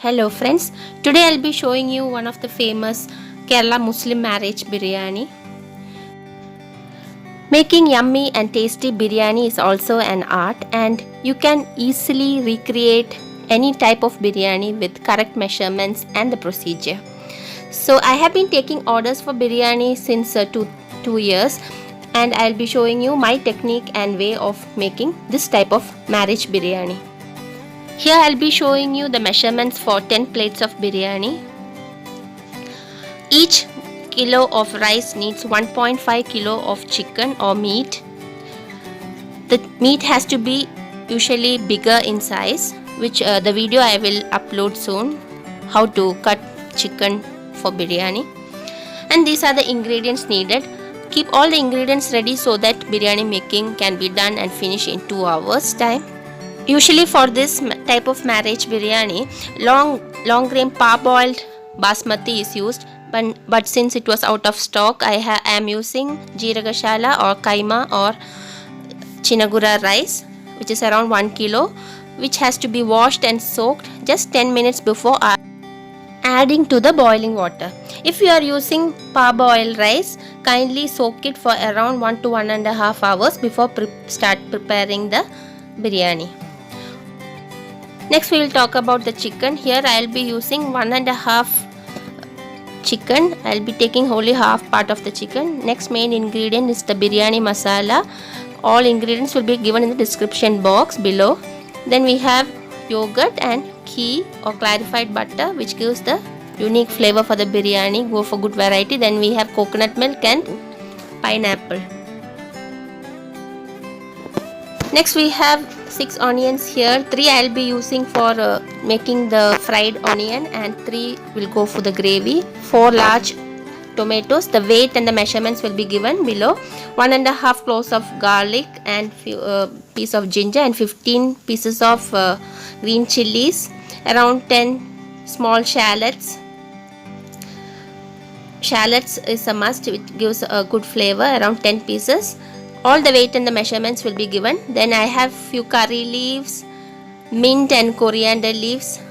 Hello friends, today I'll be showing you one of the famous Kerala Muslim marriage biryani. Making yummy and tasty biryani is also an art, and you can easily recreate any type of biryani with correct measurements and the procedure. So I have been taking orders for biryani since two years, and I'll be showing you my technique and way of making this type of marriage biryani. Here I'll be showing you the measurements for 10 plates of biryani. Each kilo of rice needs 1.5 kilo of chicken or meat. The meat has to be usually bigger in size, which the video I will upload soon, how to cut chicken for biryani. And these are the ingredients needed. Keep all the ingredients ready so that biryani making can be done and finished in 2 hours time. Usually for this type of marriage biryani, long grain parboiled basmati is used, but since it was out of stock, I am using jeeragashala or kaima or chinagura rice, which is around 1 kilo, which has to be washed and soaked just 10 minutes before adding to the boiling water. If you are using parboiled rice, kindly soak it for around 1 to 1.5 hours before start preparing the biryani. Next we will talk about the chicken. Here I will be using 1.5 chicken. I will be taking only half part of the chicken. Next main ingredient is the biryani masala. All ingredients will be given in the description box below. Then we have yogurt and ghee or clarified butter, which gives the unique flavor for the biryani. Go for good variety. Then we have coconut milk and pineapple. Next we have 6 onions here. 3 I will be using for making the fried onion, and 3 will go for the gravy. 4 large tomatoes. The weight and the measurements will be given below. 1.5 cloves of garlic and piece of ginger, and 15 pieces of green chilies. Around 10 small shallots. Shallots is a must, which gives a good flavor. Around 10 pieces. All the weight and the measurements will be given. Then I have few curry leaves, mint and coriander leaves,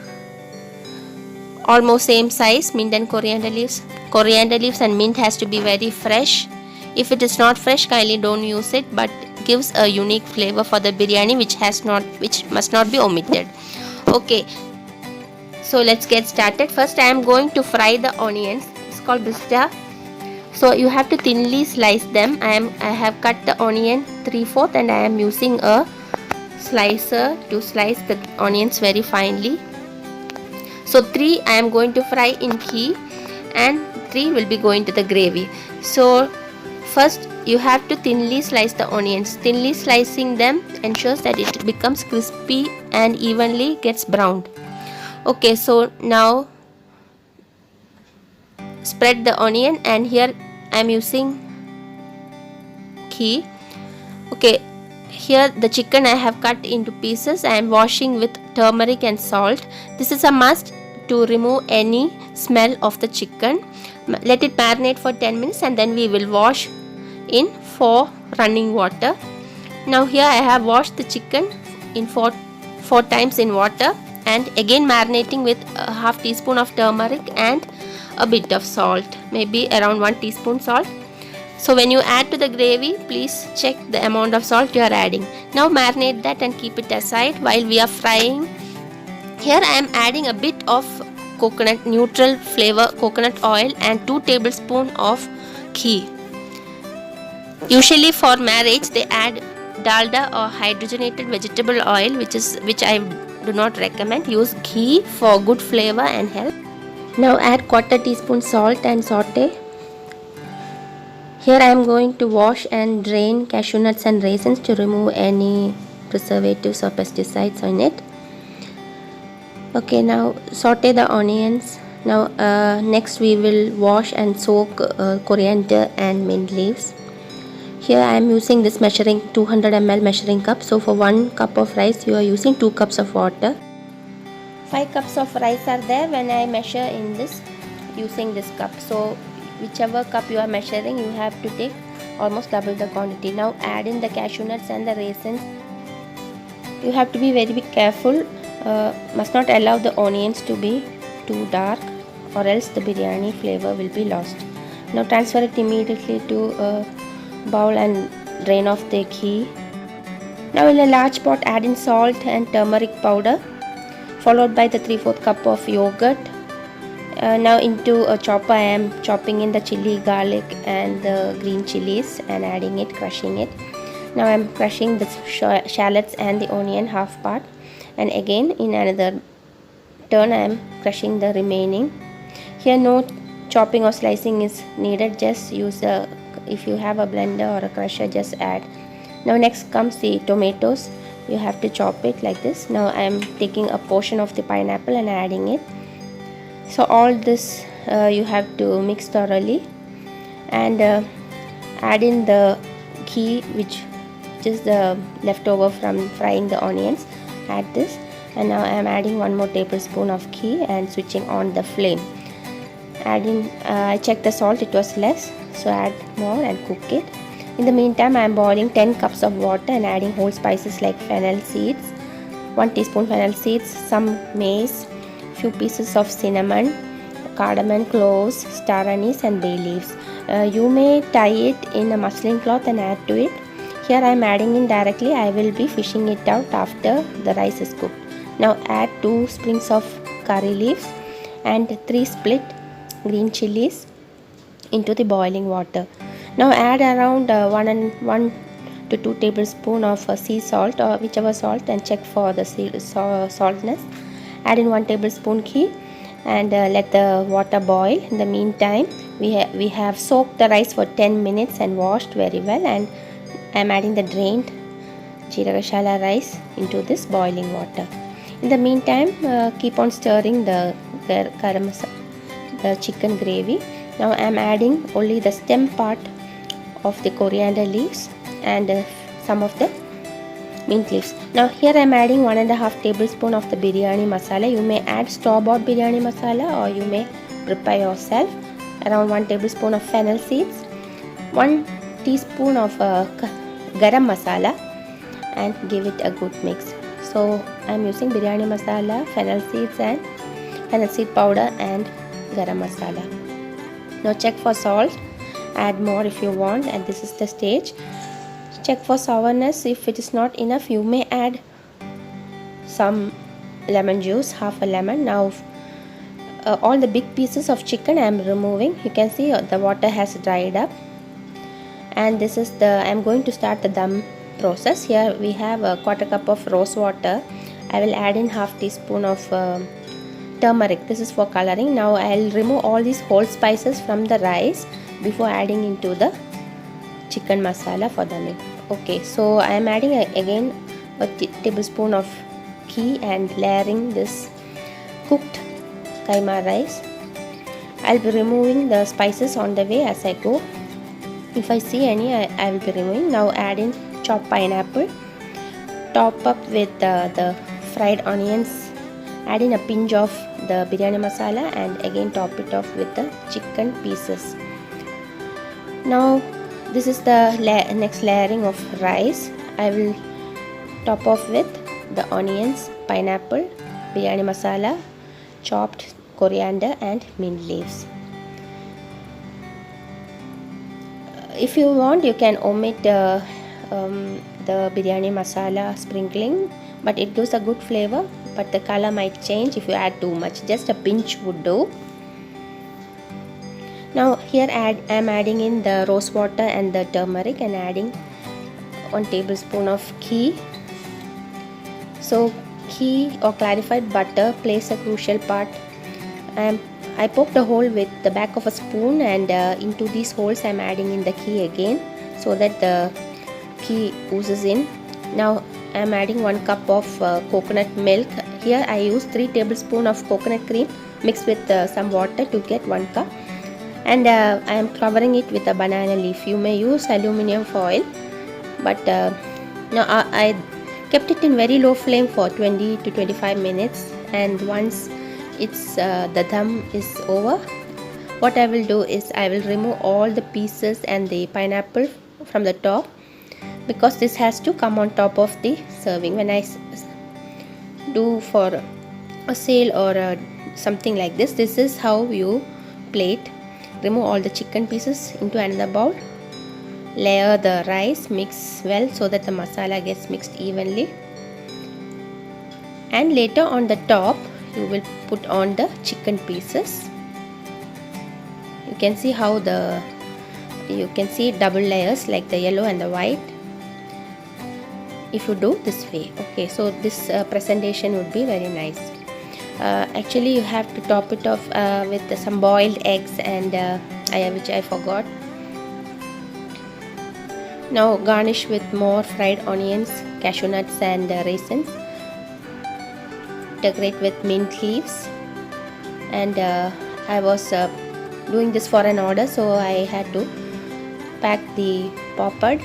almost same size, mint and coriander leaves. Coriander leaves and mint has to be very fresh. If it is not fresh, kindly don't use it, but gives a unique flavor for the biryani, which must not be omitted. Okay, so let's get started. First I am going to fry the onions. It's called bista. So you have to thinly slice them. I have cut the onion 3/4 and I am using a slicer to slice the onions very finely. So 3 I am going to fry in ghee and 3 will be going to the gravy. So first you have to thinly slice the onions. Thinly slicing them ensures that it becomes crispy and evenly gets browned. Okay, so now spread the onion, and here I am using ghee. Okay, here the chicken I have cut into pieces. I am washing with turmeric and salt. This is a must to remove any smell of the chicken. Let it marinate for 10 minutes and then we will wash in 4 running water. Now here I have washed the chicken in 4 times in water, and again marinating with a half teaspoon of turmeric and a bit of salt, maybe around 1 teaspoon salt. So when you add to the gravy, please check the amount of salt you are adding. Now marinate that and keep it aside while we are frying. Here I am adding a bit of coconut neutral flavor coconut oil and 2 tablespoons of ghee. Usually for marriage they add dalda or hydrogenated vegetable oil, which I do not recommend. Use ghee for good flavor and health. Now add 1/4 teaspoon salt and saute. Here I am going to wash and drain cashew nuts and raisins to remove any preservatives or pesticides in it. Okay, now saute the onions. Now next we will wash and soak coriander and mint leaves. Here I am using this 200 ml measuring cup. So for 1 cup of rice you are using 2 cups of water. 5 cups of rice are there when I measure in this using this cup. So whichever cup you are measuring, you have to take almost double the quantity. Now add in the cashew nuts and the raisins. You have to be very careful Must not allow the onions to be too dark, or else the biryani flavor will be lost. Now transfer it immediately to a bowl and drain off the ghee. Now in a large pot add in salt and turmeric powder, followed by the 3/4 cup of yogurt. Now into a chopper I am chopping in the chili, garlic and the green chilies and adding it, crushing it. Now I am crushing the shallots and the onion half part, and again in another turn I am crushing the remaining. Here no chopping or slicing is needed, just use a, if you have a blender or a crusher, just add. Now next comes the tomatoes. You have to chop it like this. Now I am taking a portion of the pineapple and adding it. So all this you have to mix thoroughly, and add in the ghee which is the leftover from frying the onions. Add this, and now I am adding 1 more tablespoon of ghee and switching on the flame. Adding, I checked the salt, it was less, so add more and cook it. In the meantime I am boiling 10 cups of water and adding whole spices like fennel seeds, 1 teaspoon fennel seeds, some mace, few pieces of cinnamon, cardamom, cloves, star anise and bay leaves. You may tie it in a muslin cloth and add to it. Here I am adding in directly. I will be fishing it out after the rice is cooked. Now add 2 sprigs of curry leaves and 3 split green chilies into the boiling water. Now add around 1 to 2 tablespoons of sea salt or whichever salt, and check for the saltness. Add in 1 tablespoon ghee and let the water boil. In the meantime we have soaked the rice for 10 minutes and washed very well, and I am adding the drained jeera masala rice into this boiling water. In the meantime keep on stirring the chicken gravy. Now I am adding only the stem part of the coriander leaves and some of the mint leaves. Now here I am adding 1.5 tablespoon of the biryani masala. You may add store-bought biryani masala or you may prepare yourself. Around 1 tablespoon of fennel seeds, 1 teaspoon of garam masala, and give it a good mix. So I am using biryani masala, fennel seeds and fennel seed powder and garam masala. Now check for salt, add more if you want, and this is the stage. Check for sourness. If it is not enough, you may add some lemon juice, half a lemon. Now all the big pieces of chicken I am removing. You can see the water has dried up, and this is the, I am going to start the dum process. Here we have a 1/4 cup of rose water. I will add in half teaspoon of turmeric. This is for coloring. Now I will remove all these whole spices from the rice before adding into the chicken masala for the meat. Okay, so I am adding again a tablespoon of ghee and layering this cooked kaima rice. I'll be removing the spices on the way as I go. If I see any, I will be removing. Now add in chopped pineapple. Top up with the fried onions. Add in a pinch of the biryani masala and again top it off with the chicken pieces. Now this is the next layering of rice. I will top off with the onions, pineapple, biryani masala, chopped coriander and mint leaves. If you want, you can omit the biryani masala sprinkling, but it gives a good flavor, but the color might change if you add too much. Just a pinch would do. Now here I am adding in the rose water and the turmeric and adding 1 tablespoon of ghee. So ghee or clarified butter plays a crucial part. I poked a hole with the back of a spoon, and into these holes I am adding in the ghee again so that the ghee oozes in. Now I am adding 1 cup of coconut milk. Here I use 3 tablespoons of coconut cream mixed with some water to get 1 cup. And I am covering it with a banana leaf. You may use aluminium foil, but now I kept it in very low flame for 20 to 25 minutes, and once it's the dum is over, what I will do is I will remove all the pieces and the pineapple from the top, because this has to come on top of the serving. When I do for a sale or something like this, this is how you plate. Remove all the chicken pieces into another bowl. Layer the rice, mix well so that the masala gets mixed evenly. And later on the top, you will put on the chicken pieces. You can see how you can see double layers like the yellow and the white if you do this way. Okay, so this presentation would be very nice. Actually, you have to top it off with some boiled eggs and which I forgot. Now garnish with more fried onions, cashew nuts and raisins. Decorate with mint leaves. And I was doing this for an order, so I had to pack the popper.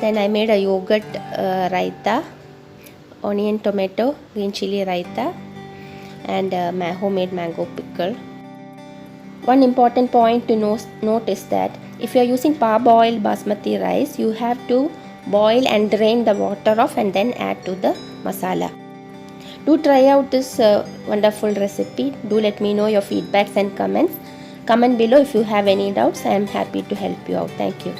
Then I made a yogurt raita, onion tomato green chili raita, and my homemade mango pickle. One important point to note is that if you are using parboiled basmati rice, you have to boil and drain the water off and then add to the masala. Do try out this wonderful recipe. Do let me know your feedbacks and comments. Comment below if you have any doubts. I am happy to help you out. Thank you.